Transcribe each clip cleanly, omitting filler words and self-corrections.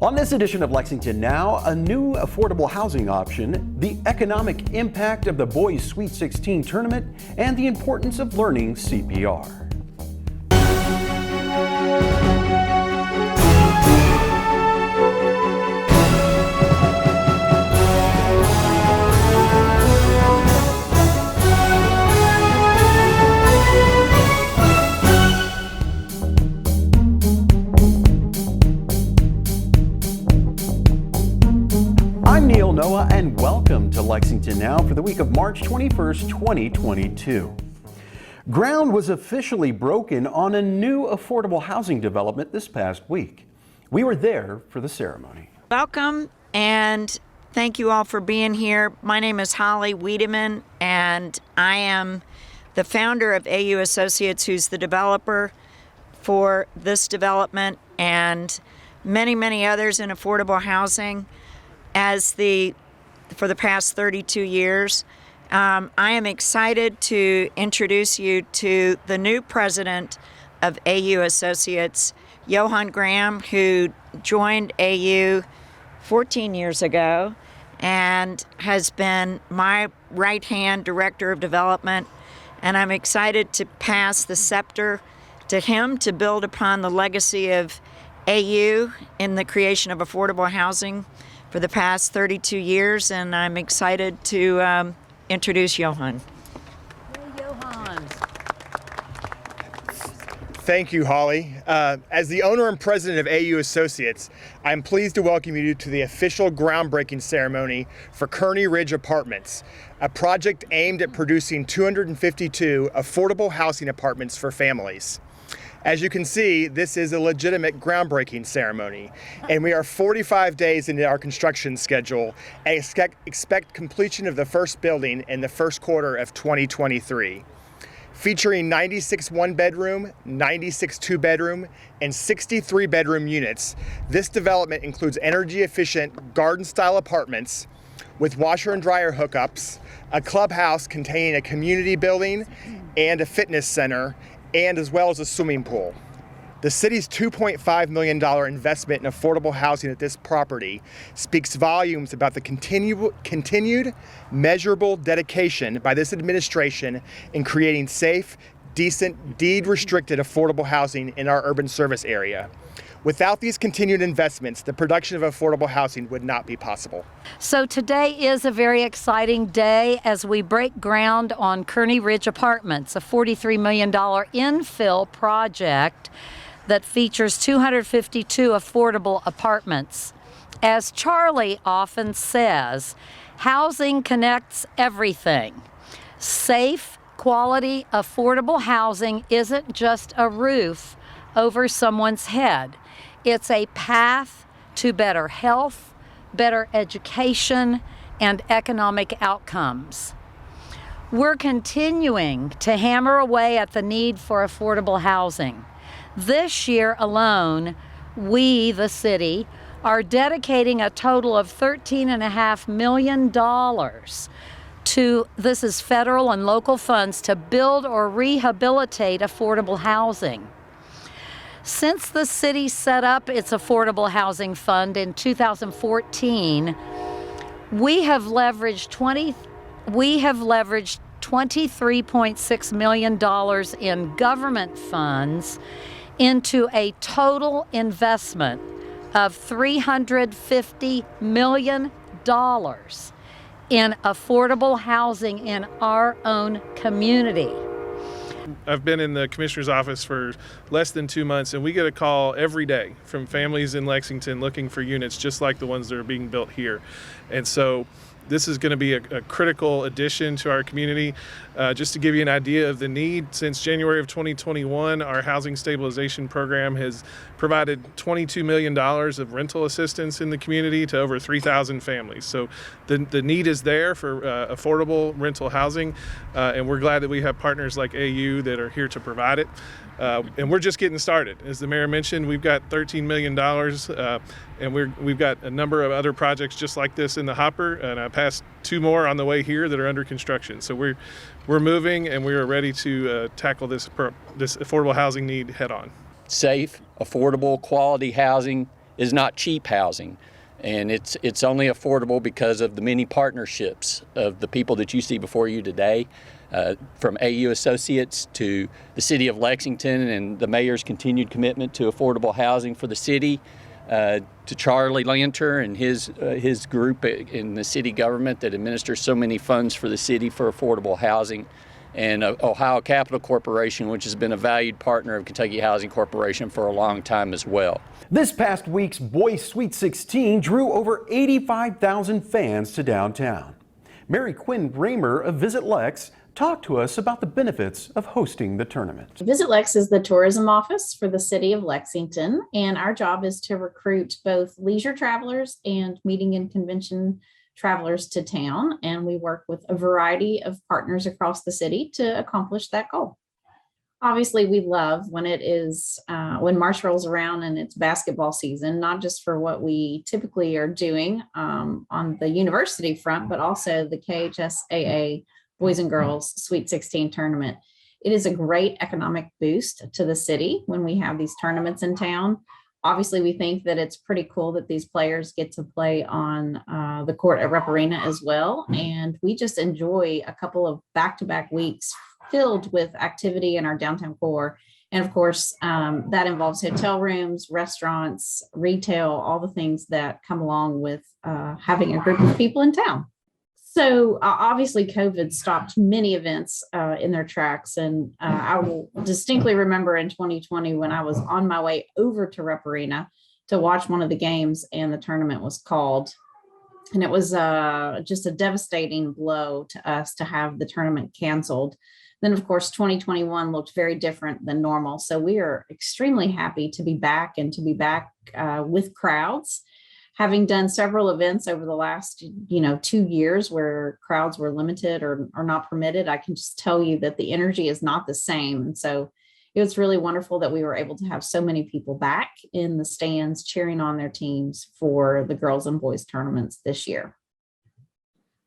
On this edition of Lexington Now, a new affordable housing option, the economic impact of the boys' Sweet 16 tournament, and the importance of learning CPR. Noah, and welcome to Lexington Now for the week of March 21st, 2022. Ground was officially broken on a new affordable housing development this past week. We were there for the ceremony. Welcome, and thank you all for being here. My name is Holly Wiedemann, and I am the founder of AU Associates, who's the developer for this development and many, many others in affordable housing. For the past 32 years. I am excited to introduce you to the new president of AU Associates, Johan Graham, who joined AU 14 years ago and has been my right-hand director of development. And I'm excited to pass the scepter to him to build upon the legacy of AU in the creation of affordable housing for the past 32 years, and I'm excited to introduce Johan. Hey, Johan. Thank you, Holly. As the owner and president of AU Associates, I'm pleased to welcome you to the official groundbreaking ceremony for Kearney Ridge Apartments, a project aimed at producing 252 affordable housing apartments for families. As you can see, this is a legitimate groundbreaking ceremony, and we are 45 days into our construction schedule and expect completion of the first building in the first quarter of 2023. Featuring 96 one-bedroom, 96 two-bedroom, and 63 bedroom units, this development includes energy-efficient garden-style apartments with washer and dryer hookups, a clubhouse containing a community building and a fitness center, and as well as a swimming pool. The city's $2.5 million investment in affordable housing at this property speaks volumes about the continued measurable dedication by this administration in creating safe, decent, deed-restricted affordable housing in our urban service area. Without these continued investments, the production of affordable housing would not be possible. So today is a very exciting day as we break ground on Kearney Ridge Apartments, a $43 million infill project that features 252 affordable apartments. As Charlie often says, housing connects everything. Safe, quality, affordable housing isn't just a roof over someone's head. It's a path to better health, better education, and economic outcomes. We're continuing to hammer away at the need for affordable housing. This year alone, we, the city, are dedicating a total of $13.5 million this is federal and local funds, to build or rehabilitate affordable housing. Lesince the city set up its Affordable Housing Fund in 2014, we have leveraged $23.6 million in government funds into a total investment of $350 million in affordable housing in our own community. I've been in the commissioner's office for less than 2 months, and we get a call every day from families in Lexington looking for units just like the ones that are being built here. And so this is going to be a critical addition to our community. Just to give you an idea of the need, since January of 2021, our housing stabilization program has provided $22 million of rental assistance in the community to over 3,000 families. So the need is there for affordable rental housing, and we're glad that we have partners like AU that are here to provide it. And we're just getting started. As the mayor mentioned, we've got $13 million, and we've got a number of other projects just like this in the hopper, and I passed 2 more on the way here that are under construction. So we're moving, and we are ready to tackle this affordable housing need head on. Safe, affordable, quality housing is not cheap housing. And it's only affordable because of the many partnerships of the people that you see before you today, from AU Associates to the City of Lexington and the mayor's continued commitment to affordable housing for the city, to Charlie Lanter and his group in the city government that administers so many funds for the city for affordable housing, and Ohio Capital Corporation, which has been a valued partner of Kentucky Housing Corporation for a long time as well. This past week's Boys Sweet 16 drew over 85,000 fans to downtown. Mary Quinn Raymer of Visit Lex talked to us about the benefits of hosting the tournament. Visit Lex is the tourism office for the city of Lexington, and our job is to recruit both leisure travelers and meeting and convention travelers to town. And we work with a variety of partners across the city to accomplish that goal. Obviously, we love when it is when March rolls around and it's basketball season, not just for what we typically are doing on the university front, but also the KHSAA Boys and Girls Sweet 16 tournament. It is a great economic boost to the city when we have these tournaments in town. Obviously, we think that it's pretty cool that these players get to play on the court at Rupp Arena as well. And we just enjoy a couple of back-to-back weeks filled with activity in our downtown core. And of course, that involves hotel rooms, restaurants, retail, all the things that come along with having a group of people in town. So obviously COVID stopped many events in their tracks. And I will distinctly remember in 2020 when I was on my way over to Rupp Arena to watch one of the games and the tournament was called. And it was just a devastating blow to us to have the tournament canceled. Then, of course, 2021 looked very different than normal. So we are extremely happy to be back and to be back with crowds. Having done several events over the last, 2 years where crowds were limited or not permitted, I can just tell you that the energy is not the same. And so it was really wonderful that we were able to have so many people back in the stands cheering on their teams for the girls and boys tournaments this year.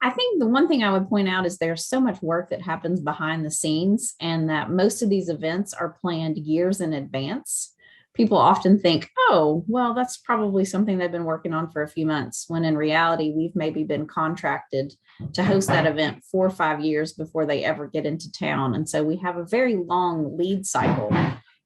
I think the one thing I would point out is there's so much work that happens behind the scenes and that most of these events are planned years in advance. People often think, oh, well, that's probably something they've been working on for a few months, when in reality, we've maybe been contracted to host that event 4 or 5 years before they ever get into town. And so we have a very long lead cycle.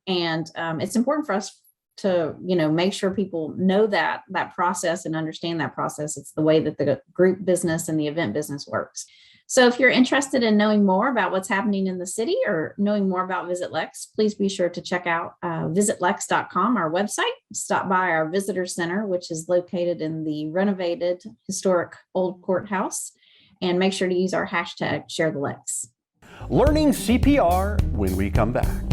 And it's important for us to, make sure people know that process and understand that process. It's the way that the group business and the event business works. So if you're interested in knowing more about what's happening in the city or knowing more about Visit Lex, please be sure to check out visitlex.com, our website. Stop by our visitor center, which is located in the renovated historic old courthouse, and make sure to use our hashtag #ShareTheLex. Learning CPR when we come back.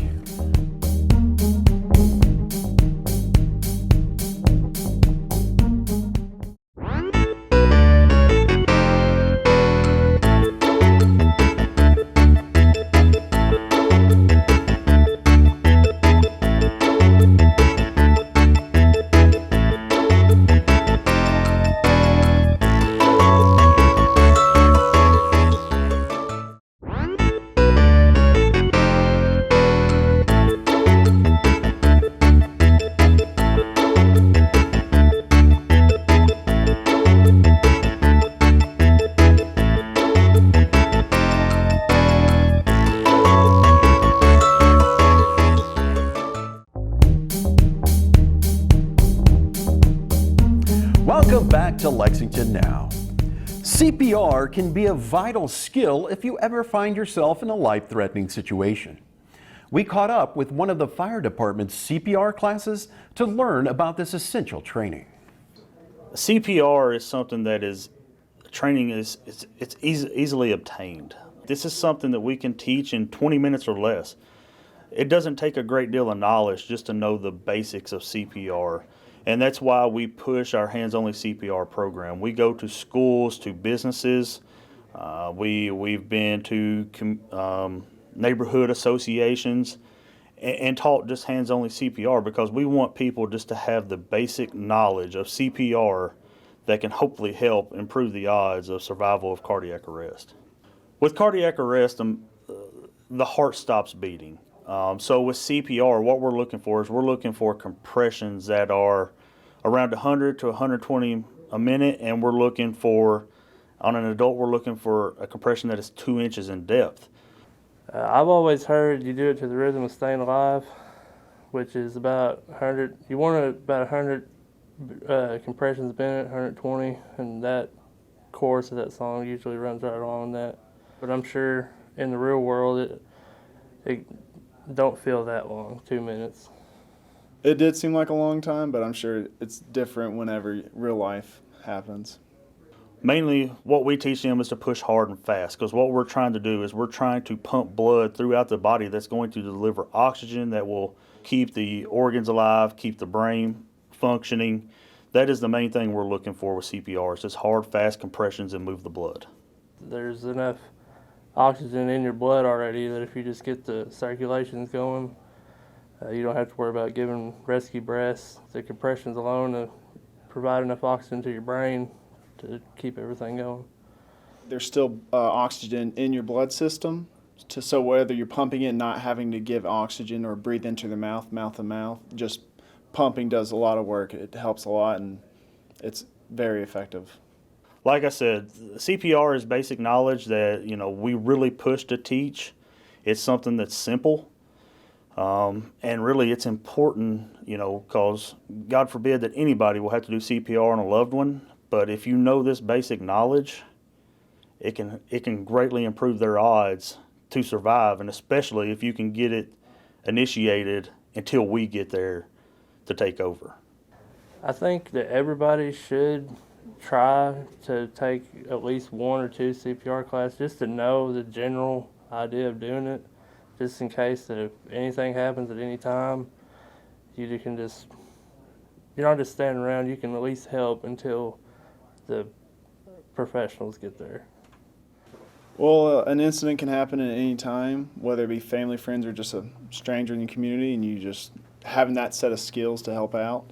Welcome back to Lexington Now. CPR can be a vital skill if you ever find yourself in a life-threatening situation. We caught up with one of the fire department's CPR classes to learn about this essential training. CPR is something that is easily obtained. This is something that we can teach in 20 minutes or less. It doesn't take a great deal of knowledge just to know the basics of CPR. And that's why we push our hands-only CPR program. We go to schools, to businesses. We've been to neighborhood associations and taught just hands-only CPR because we want people just to have the basic knowledge of CPR that can hopefully help improve the odds of survival of cardiac arrest. With cardiac arrest, the heart stops beating. So with CPR, what we're looking for is we're looking for compressions that are around 100 to 120 a minute, and we're looking for, on an adult, we're looking for a compression that is 2 inches in depth. I've always heard you do it to the rhythm of staying alive, which is about 100. You want about 100 compressions a minute, 120, and that chorus of that song usually runs right along that. But I'm sure in the real world it don't feel that long, 2 minutes. It did seem like a long time, but I'm sure it's different whenever real life happens. Mainly what we teach them is to push hard and fast, because what we're trying to do is we're trying to pump blood throughout the body that's going to deliver oxygen that will keep the organs alive, keep the brain functioning. That is the main thing we're looking for with CPR, is just hard, fast compressions and move the blood. There's enough oxygen in your blood already that if you just get the circulations going, you don't have to worry about giving rescue breaths. The compressions alone provide enough oxygen to your brain to keep everything going. There's still oxygen in your blood system, so whether you're pumping it, not having to give oxygen or breathe into the mouth to mouth, just pumping does a lot of work. It helps a lot, and it's very effective. Like I said, CPR is basic knowledge that, we really push to teach. It's something that's simple. And really it's important, because God forbid that anybody will have to do CPR on a loved one. But if you know this basic knowledge, it can greatly improve their odds to survive, and especially if you can get it initiated until we get there to take over. I think that everybody should try to take at least 1 or 2 CPR classes just to know the general idea of doing it, just in case that if anything happens at any time, you're not just standing around, you can at least help until the professionals get there. Well, an incident can happen at any time, whether it be family, friends, or just a stranger in the community, and you just having that set of skills to help out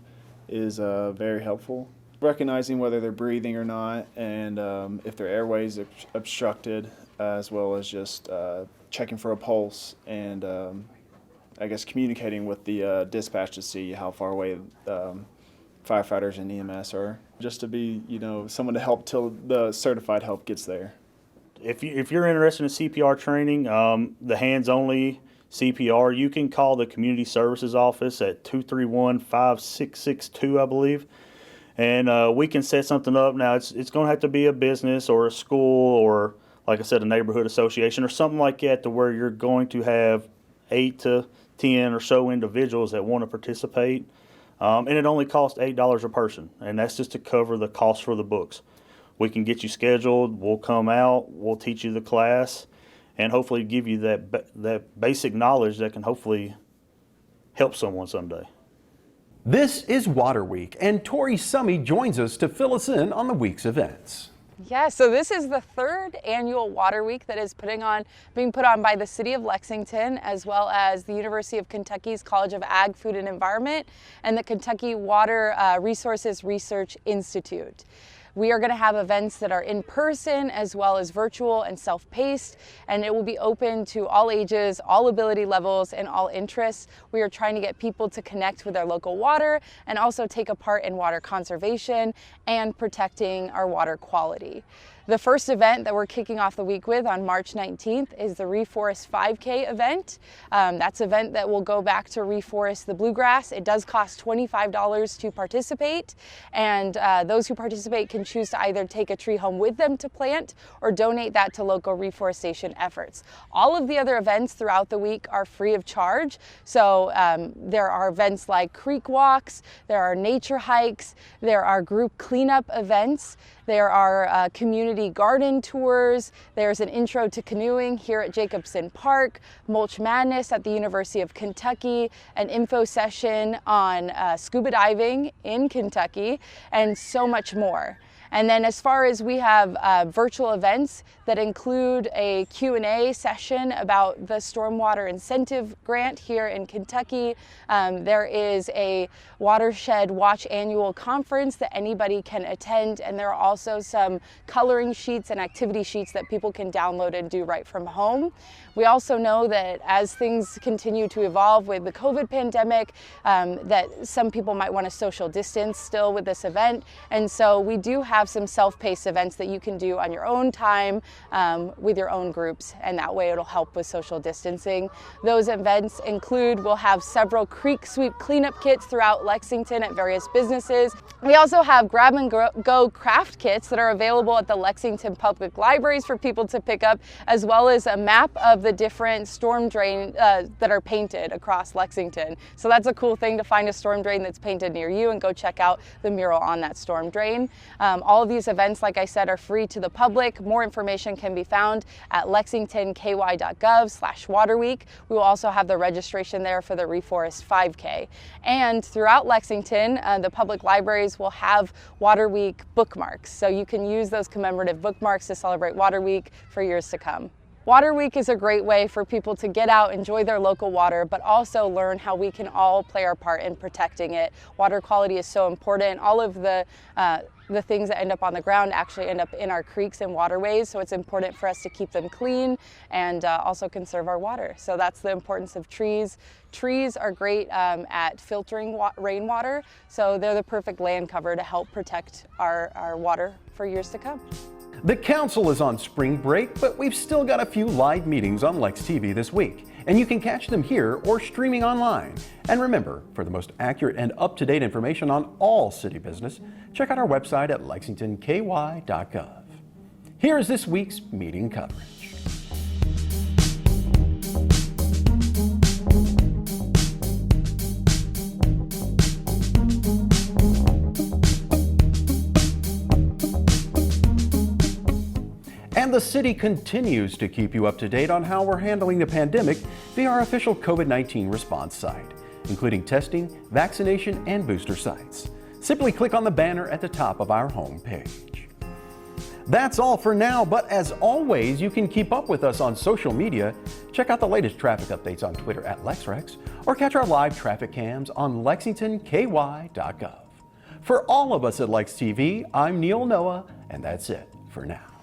is very helpful. Recognizing whether they're breathing or not, and if their airways are obstructed, as well as just checking for a pulse, and I guess communicating with the dispatch to see how far away firefighters and EMS are, just to be, someone to help till the certified help gets there. If you're interested in CPR training, the hands-only CPR, you can call the Community Services Office at 231-5662, I believe, and we can set something up. Now, it's going to have to be a business or a school or, like I said, a neighborhood association or something like that, to where you're going to have 8 to 10 or so individuals that want to participate. And it only costs $8 a person, and that's just to cover the cost for the books. We can get you scheduled, we'll come out, we'll teach you the class, and hopefully give you that basic knowledge that can hopefully help someone someday. This is Water Week, and Tori Summey joins us to fill us in on the week's events. Yeah, so this is the 3rd annual Water Week that is being put on by the City of Lexington, as well as the University of Kentucky's College of Ag, Food and Environment, and the Kentucky Water Resources Research Institute. We are going to have events that are in person as well as virtual and self-paced, and it will be open to all ages, all ability levels, and all interests. We are trying to get people to connect with their local water and also take a part in water conservation and protecting our water quality. The first event that we're kicking off the week with on March 19th is the Reforest 5K event. That's an event that will go back to reforest the bluegrass. It does cost $25 to participate, and those who participate can choose to either take a tree home with them to plant or donate that to local reforestation efforts. All of the other events throughout the week are free of charge. So there are events like creek walks, there are nature hikes, there are group cleanup events, there are community garden tours, there's an intro to canoeing here at Jacobson Park, Mulch Madness at the University of Kentucky, an info session on scuba diving in Kentucky, and so much more. And then as far as we have virtual events that include a Q&A session about the Stormwater Incentive Grant here in Kentucky. There is a Watershed Watch annual conference that anybody can attend, and there are also some coloring sheets and activity sheets that people can download and do right from home. We also know that as things continue to evolve with the COVID pandemic, that some people might want to social distance still with this event. And so we do have some self-paced events that you can do on your own time with your own groups, and that way it'll help with social distancing. Those events include, we'll have several creek sweep cleanup kits throughout Lexington at various businesses. We also have grab and go craft kits that are available at the Lexington Public Libraries for people to pick up, as well as a map of the different storm drain that are painted across Lexington. So that's a cool thing to find a storm drain that's painted near you and go check out the mural on that storm drain. All of these events, like I said, are free to the public. More information can be found at lexingtonky.gov/waterweek. We will also have the registration there for the Reforest 5K. And throughout Lexington, the public libraries will have Water Week bookmarks. So you can use those commemorative bookmarks to celebrate Water Week for years to come. Water Week is a great way for people to get out, enjoy their local water, but also learn how we can all play our part in protecting it. Water quality is so important. All of the things that end up on the ground actually end up in our creeks and waterways, so it's important for us to keep them clean and also conserve our water. So that's the importance of trees. Trees are great at filtering rainwater, so they're the perfect land cover to help protect our water for years to come. The council is on spring break, but we've still got a few live meetings on Lex TV this week, and you can catch them here or streaming online. And remember, for the most accurate and up-to-date information on all city business, check out our website at lexingtonky.gov. Here is this week's meeting coverage. And the city continues to keep you up to date on how we're handling the pandemic via our official COVID-19 response site, including testing, vaccination, and booster sites. Simply click on the banner at the top of our homepage. That's all for now, but as always, you can keep up with us on social media. Check out the latest traffic updates on Twitter at LexRex, or catch our live traffic cams on lexingtonky.gov. For all of us at Lex TV, I'm Neil Noah, and that's it for now.